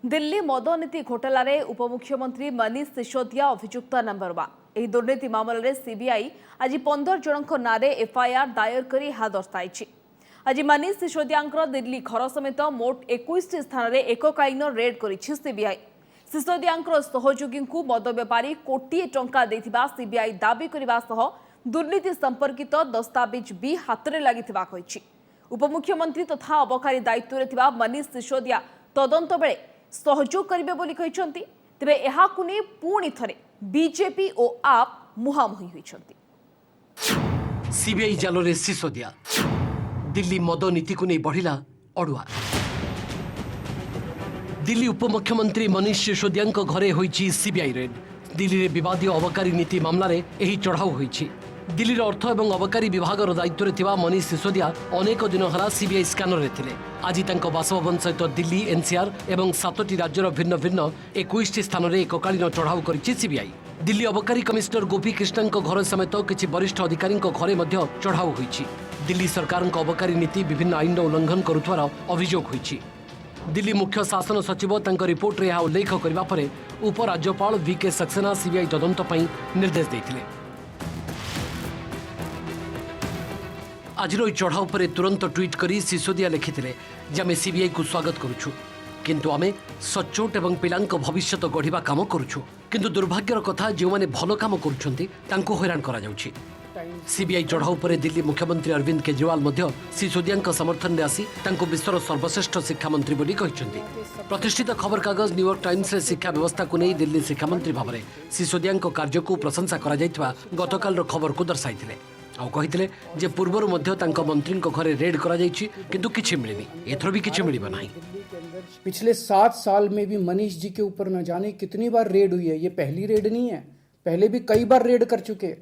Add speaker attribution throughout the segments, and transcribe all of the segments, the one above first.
Speaker 1: दिल्ली मदनीति घोटाल उपमुख्यमंत्री मनीष सिसोदिया अभियुक्त नंबर 1। यह दुर्नीति मामलें सीबीआई आज 15 जनक नाँ एफआईआर दायर कर दर्शाई। आज मनीष सिसोदिया दिल्ली घर समेत मोट 21 स्थान में एककालीन रेड कर सीबीआई। सिसोदिया सहयोगी मद बेपारी कोटिए टंका देथिबा सीबीआई दाबी करने सह दुर्नीति संपर्कित दस्तावेज भी हाथ में लगी। उपमुख्यमंत्री तथा अबकारी दायित्व में मनीष सिसोदिया तदंत बेले सहयोग करेंगे बोली कहते। तेबे एहाकु नै पुणी थरे बीजेपी और आप मुहांमुही होइछन्ति।
Speaker 2: सीबीआई जालोरे सिसोदिया दिल्ली मद नीति को नहीं बढ़िला अड़ुआ। दिल्ली उपमुख्यमंत्री मनीष सिसोदिया घरे होइछि सीबीआई रेड। दिल्ली में विवादी अबकारी नीति मामला रे एही चढ़ाऊ होइछि। दिल्ली अर्थ और अबकारी विभाग दायित्व में मनीष सिसोदिया अनेक दिन हला सीबीआई स्कानर रे थिले। आज तांको बासभवन सहित दिल्ली एनसीआर एवं 7टी राज्यर भिन्न भिन्न 21 स्थान में एककालीन चढ़ाऊ करिछि सीबीआई। दिल्ली अबकारी कमिश्नर गोपी कृष्णन घर समेत किछि वरिष्ठ अधिकारी घरे मध्य चढ़ाऊ होइछि। दिल्ली सरकार अबकारी नीति विभिन्न आईन उल्लंघन करुथवार अभियोग होइछि। दिल्ली मुख्य शासन सचिव तांको रिपोर्ट रे उल्लेख करबा परे उपराज्यपाल वीके सक्सेना सीबीआई तदंत पई निर्देश देथिले। आज चढ़ाऊ पर तुरंत ट्वीट करी सिसोदिया लिखिथिले जे आमे सीबीआई को स्वागत करूछु, किंतु आमे सचोट एवं पिलांक भविष्य गढ़िबा काम करूछु, किंतु दुर्भाग्यर कथा जो माने भलो काम करूछंती तांको हैरान करा जाउछि। सीबीआई चढ़ाऊ पर दिल्ली मुख्यमंत्री अरविंद केजरीवाल मध्य सिसोदिया समर्थन में आसी तांको विश्वर सर्वश्रेष्ठ शिक्षा मंत्री बोली कहिसंती। प्रतिष्ठित खबर कागज न्यूयॉर्क टाइम्स रे शिक्षा व्यवस्था को नहीं दिल्ली शिक्षा मंत्री भाव में सिसोदिया कार्य को प्रशंसा करा जायतिबा गतकाल खबर को दर्शाइथिले। आउ कहिथिले जे पूर्वरु मध्य तांको मंत्री घरे रेड करा जायछि, किंतु किछि मिलिनी, एथरो भी किछि मिलिबा नाही।
Speaker 3: पिछले 7 साल में भी मनीष जी के ऊपर न जाने कितनी बार रेड हुई है। ये पहली रेड नहीं है, पहले भी कई बार रेड कर चुके,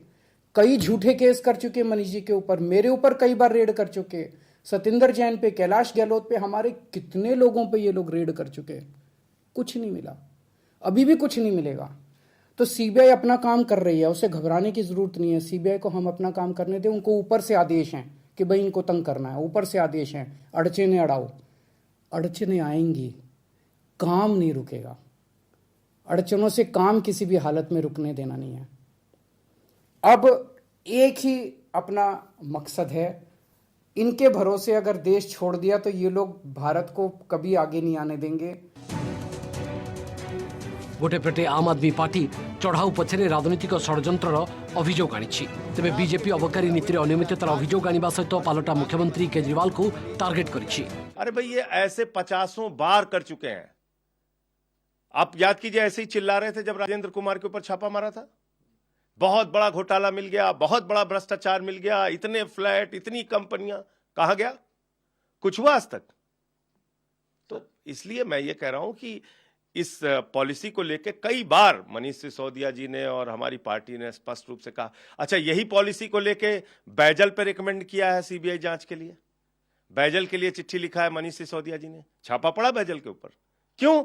Speaker 3: कई झूठे केस कर चुके मनीष जी के ऊपर, मेरे ऊपर कई बार रेड कर चुके, सतिंदर जैन पे, कैलाश गहलोत पे, हमारे कितने लोगों पे ये लोग रेड कर चुके। कुछ नहीं मिला, अभी भी कुछ नहीं मिलेगा। तो सीबीआई अपना काम कर रही है, उसे घबराने की जरूरत नहीं है। सीबीआई को हम अपना काम करने दें। उनको ऊपर से आदेश हैं कि भाई इनको तंग करना है, ऊपर से आदेश हैं, अड़चने अड़ाओ। अड़चने आएंगी, काम नहीं रुकेगा। अड़चनों से काम किसी भी हालत में रुकने देना नहीं है। अब एक ही अपना मकसद है, इनके भरोसे अगर देश छोड़ दिया तो ये लोग भारत को कभी आगे नहीं आने देंगे।
Speaker 2: गोटे पेटे आम आदमी पार्टी चढ़ाऊ पछरे राजनीतिक षड्यंत्र अभियोग आनी। तेज बीजेपी अबकारी नीति अनियमिततार अभियोग आने सहित पालटा मुख्यमंत्री केजरीवाल को टार्गेट करिछि।
Speaker 4: अरे भाई, ये ऐसे 50 बार कर चुके हैं। आप याद कीजिए, ऐसे ही चिल्ला रहे थे जब राजेंद्र कुमार के ऊपर छापा मारा था। बहुत बड़ा घोटाला मिल गया, बहुत बड़ा भ्रष्टाचार मिल गया, इतने फ्लैट, इतनी कंपनियां, कहां गया? कुछ हुआ आज तक? तो इसलिए मैं ये कह रहा हूं कि इस पॉलिसी को लेकर कई बार मनीष सिसोदिया जी ने और हमारी पार्टी ने स्पष्ट रूप से कहा। अच्छा, यही पॉलिसी को लेकर बैजल पे रिकमेंड किया है सीबीआई जांच के लिए। बैजल के लिए चिट्ठी लिखा है मनीष सिसोदिया जी ने, छापा पड़ा बैजल के ऊपर। क्यों?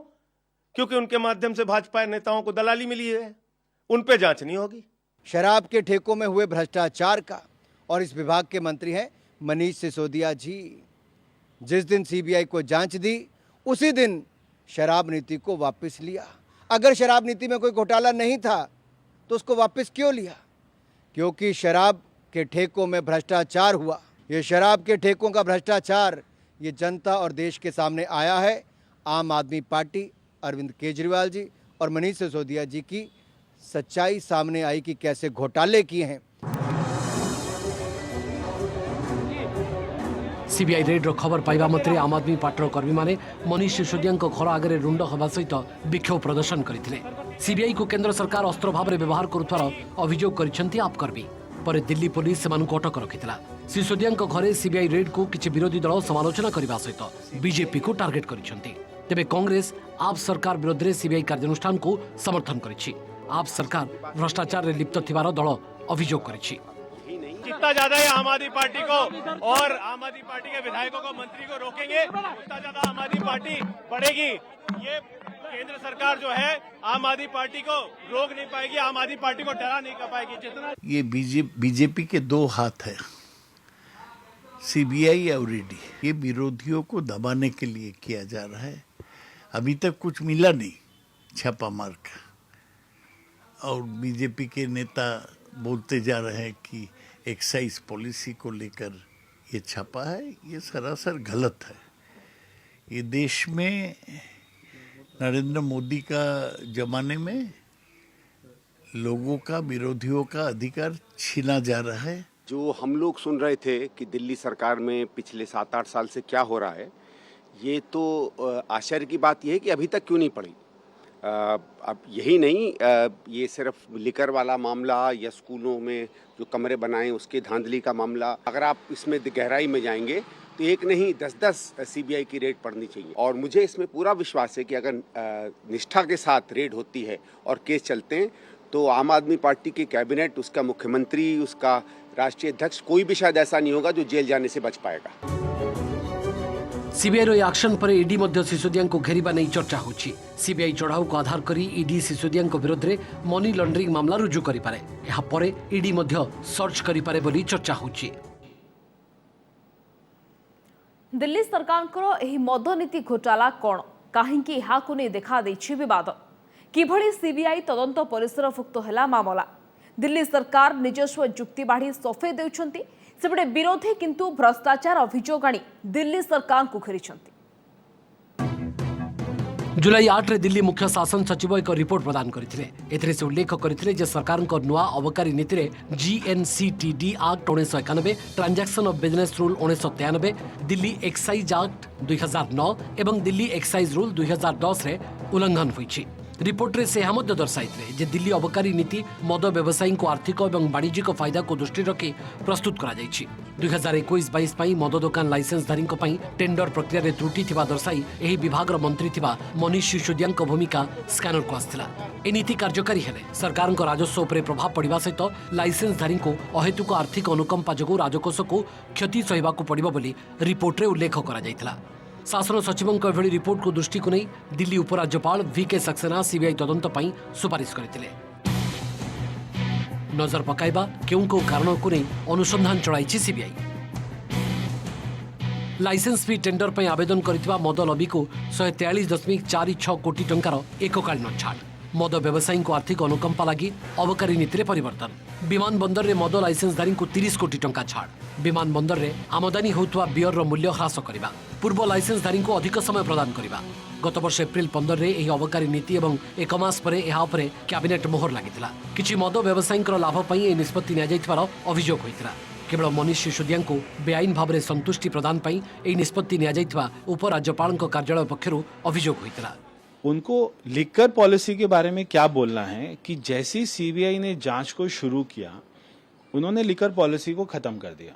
Speaker 4: क्योंकि उनके माध्यम से भाजपा नेताओं को दलाली मिली है, उन पे जांच नहीं होगी।
Speaker 5: शराब के ठेकों में हुए भ्रष्टाचार का, और इस विभाग के मंत्री हैं मनीष सिसोदिया जी। जिस दिन सीबीआई को जांच दी उसी दिन शराब नीति को वापस लिया। अगर शराब नीति में कोई घोटाला नहीं था तो उसको वापस क्यों लिया? क्योंकि शराब के ठेकों में भ्रष्टाचार हुआ। ये शराब के ठेकों का भ्रष्टाचार ये जनता और देश के सामने आया है। आम आदमी पार्टी, अरविंद केजरीवाल जी और मनीष सिसोदिया जी की सच्चाई सामने आई कि कैसे घोटाले किए हैं।
Speaker 2: सीबीआई रेड्र खबर पाइबा मात्रे आम आदमी पार्टी कर्मी माने मनीष सिसोदिया घर आगे रुंड होगा सहित विक्षोभ प्रदर्शन करते। सीबीआई को केंद्र सरकार अस्त्र भाव में व्यवहार करुथार अभियोग करिसेंती आप कर्मी। पर दिल्ली पुलिस सेमानकु अटक रखिथिला। सिसोदिया घरे सीबीआई रेड को किछि विरोधी दल समालोचना करने सहित बीजेपी को टार्गेट करिसेंती। तेबे कांग्रेस आप सरकार विरोध में सीबीआई कार्यानुष्ठान को समर्थन करिछि। आप सरकार भ्रष्टाचार में लिप्त थिबार दल अभियोग करिछि।
Speaker 4: जितना ज्यादा ये आम आदमी पार्टी को और आम आदमी पार्टी के विधायकों को, मंत्री को रोकेंगे, उतना ज्यादा आम आदमी पार्टी बढ़ेगी। ये केंद्र सरकार जो है आम आदमी पार्टी को रोक नहीं पाएगी, आम आदमी पार्टी को डरा नहीं कर पाएगी। जितना
Speaker 6: ये बीजेपी के 2 हाथ है, सीबीआई और ईडी। ये विरोधियों को दबाने के लिए किया जा रहा है। अभी तक कुछ मिला नहीं छापा मार का। और बीजेपी के नेता बोलते जा रहे हैं कि एक्साइज पॉलिसी को लेकर ये छापा है, ये सरासर गलत है। ये देश में नरेंद्र मोदी का जमाने में लोगों का, विरोधियों का अधिकार छीना जा रहा है।
Speaker 7: जो हम लोग सुन रहे थे कि दिल्ली सरकार में पिछले 7-8 साल से क्या हो रहा है, ये तो आश्चर्य की बात यह है कि अभी तक क्यों नहीं पड़ी। अब यही नहीं, ये सिर्फ लिकर वाला मामला या स्कूलों में जो कमरे बनाए उसके धांधली का मामला, अगर आप इसमें गहराई में जाएंगे तो एक नहीं 10-10 सीबीआई की रेड पड़नी चाहिए। और मुझे इसमें पूरा विश्वास है कि अगर निष्ठा के साथ रेड होती है और केस चलते हैं तो आम आदमी पार्टी की कैबिनेट, उसका मुख्यमंत्री, उसका राष्ट्रीय अध्यक्ष, कोई भी शायद ऐसा नहीं होगा जो जेल जाने से बच पाएगा।
Speaker 2: सीबीआई रो एक्शन पर ईडी मध्य सिसोदिया को घेरिबा नहीं चर्चा होची। सीबीआई चढ़ाऊ को आधार करी ईडी सिसोदिया विरोध में मनी लॉन्ड्रिंग मामला रुजु करि पारे। एहा परे ईडी मध्य सर्च करि पारे बोली चर्चा होची।
Speaker 1: दिल्ली सरकार एही मद नीति घोटाला कौन कहीं यहाँ नहीं देखा देछि विवाद। किभଳି सीबीआई तदंत परिसरभुक्त है मामला। दिल्ली सरकार निजस्व जुक्ति बाढ़ी सफेई देउछंती, सेपटे विरोधी किंतु भ्रष्टाचार अभियोग आनी दिल्ली सरकार को घेरिछंती।
Speaker 2: जुलाई 8 रे दिल्ली मुख्य शासन सचिव एक रिपोर्ट प्रदान करथिले। एथिरे से उल्लेख करथिले जे सरकार को नुआ अबकारी नीति रे GNCTD act 1991, transaction of business rule 1993, Delhi excise act 2009 एवं दिल्ली एक्साइज रूल 2010 रे उल्लंघन होईछि। रिपोर्ट रे से हमद दर्शाइथिले जे दिल्ली अबकारी नीति मद व्यवसायी को आर्थिक एवं वाणिज्यिक फायदा को दृष्टि रखी प्रस्तुत करा जाइछि। 2021-22 पई मद दुकान लाइसेंसधारी पई टेंडर प्रक्रिया रे त्रुटि थिबा दर्शाई एही विभाग रो मंत्री थिबा मनीष सिसोदिया भूमिका स्कैनर को आस्थिला। ए नीति कार्यकारी हेले सरकार को राजस्व उपरे प्रभाव पड़िबा सहित लाइसेंसधारी को अहेतुक आर्थिक अनुकंपा जगु राजकोष को क्षति सहिबा को पड़िबो बोली रिपोर्ट रे उल्लेख करा जाइथिला। शासन सचिवों एभली रिपोर्ट को दृष्टि को नहीं दिल्ली उपराज्यपाल वीके सक्सेना सीबीआई तदंत पई सुपारिश करथिले। नजर पकाइबा केउ को कारण को नहीं अनुसंधान चलाइछि सीबीआई। लाइसेंस फी टेंडर पई आवेदन करथिबा मद लबी को 143.46 कोटी टंकार एककालीन छाड़। मद व्यवसायी को आर्थिक अनुकंपा लगी अबकारी नीति परिवर्तन। विमान बंदर रे मद लाइसेंसधारी को 30 कोटी टंका छाड़। विमान बंदर रे आमदानी होउतवा बियर रो मूल्य ह्रास करबा। पूर्व लाइसेंसधारी को अधिक समय प्रदान करबा। गत वर्ष एप्रिल 15 रे एही अबकारी नीति एवं एक मास परे एहा उपरे कैबिनेट मोहर लागितिला। किछि मद व्यवसायी लाभ पई ए निष्पत्ति निया जाइथिबार अभियोग होइतिला। केवल मनीष सिसोदिया को बेआईन भाव में संतुष्टि प्रदान पई ए निष्पत्ति निया जाइथिबा उपराज्यपाल कार्यालय पक्षरु अभियोग होइतिला।
Speaker 8: उनको लिकर पॉलिसी के बारे में क्या बोलना है कि जैसी सीबीआई ने जांच को शुरू किया उन्होंने लिकर पॉलिसी को खत्म कर दिया।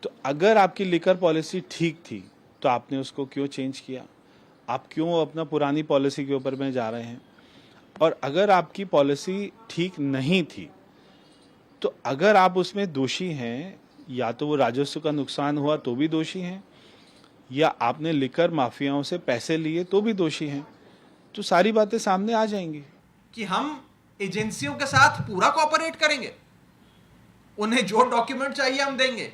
Speaker 8: तो अगर आपकी लिकर पॉलिसी ठीक थी तो आपने उसको क्यों चेंज किया? आप क्यों अपना पुरानी पॉलिसी के ऊपर में जा रहे हैं? और अगर आपकी पॉलिसी ठीक नहीं थी तो अगर आप उसमें दोषी हैं, या तो वो राजस्व का नुकसान हुआ तो भी दोषी हैं, या आपने लिकर माफियाओं से पैसे लिए तो भी दोषी हैं। तो सारी बातें सामने आ जाएंगी
Speaker 9: कि हम एजेंसियों के साथ पूरा कोऑपरेट करेंगे, उन्हें जो डॉक्यूमेंट चाहिए हम देंगे,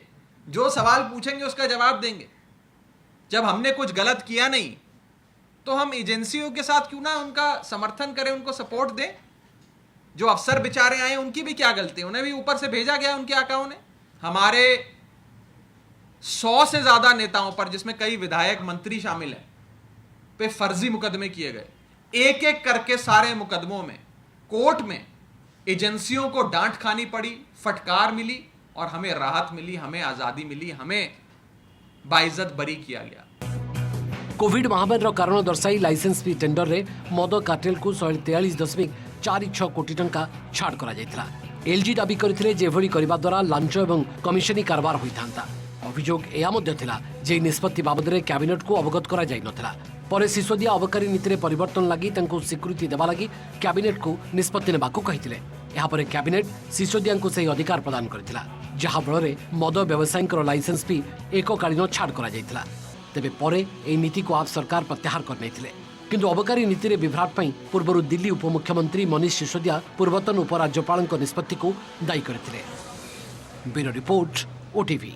Speaker 9: जो सवाल पूछेंगे उसका जवाब देंगे। जब हमने कुछ गलत किया नहीं तो हम एजेंसियों के साथ क्यों ना उनका समर्थन करें, उनको सपोर्ट दें। जो अफसर बेचारे आए उनकी भी क्या गलती, उन्हें भी ऊपर से भेजा गया उनके आकाओं ने। हमारे 100 से ज्यादा नेताओं पर, जिसमें कई विधायक मंत्री शामिल हैं, पे फर्जी मुकदमे किए गए। एक एक करके सारे मुकदमों में कोर्ट में एजेंसियों को डांट खानी पड़ी, फटकार मिली और हमें राहत मिली, हमें आजादी मिली, हमें बाइज्जत बरी किया गया।
Speaker 2: कोविड महामारी कारण दर्शाई लाइसेंस फी टेंडर रे मद कार्टेल को 143.46 कोटी टंका छाड़ करा जायतिला। एलजी दाबी करथिले जे एभली करबा द्वारा लांच एवं कमिशनी कारबार होइथांता। अभियोग एया मध्य थिला जे निष्पत्ति बाबद रे कैबिनेट को अवगत करा जाय नथिला। परे सिसोदिया अबकारी नीति रे परिवर्तन लागि तांको स्वीकृति देबा लागि कैबिनेट को निष्पत्ति नेबाको कहिथिले। एहा परे कैबिनेट सिसोदिया को सही अधिकार प्रदान करथिला, जहा फल रे मद व्यवसायी लाइसेंस फी एककालीन छाड़ करा जायतिला। तेबे परे ए नीति को आप सरकार प्रत्याहार कर नैथिले, किंतु अबकारी नीति रे विभ्राट पई पूर्वरु दिल्ली उपमुख्यमंत्री मनीष सिसोदिया पूर्वतन उपराज्यपाल निष्पत्ति को दायी करथिले। Bureau report, OTV.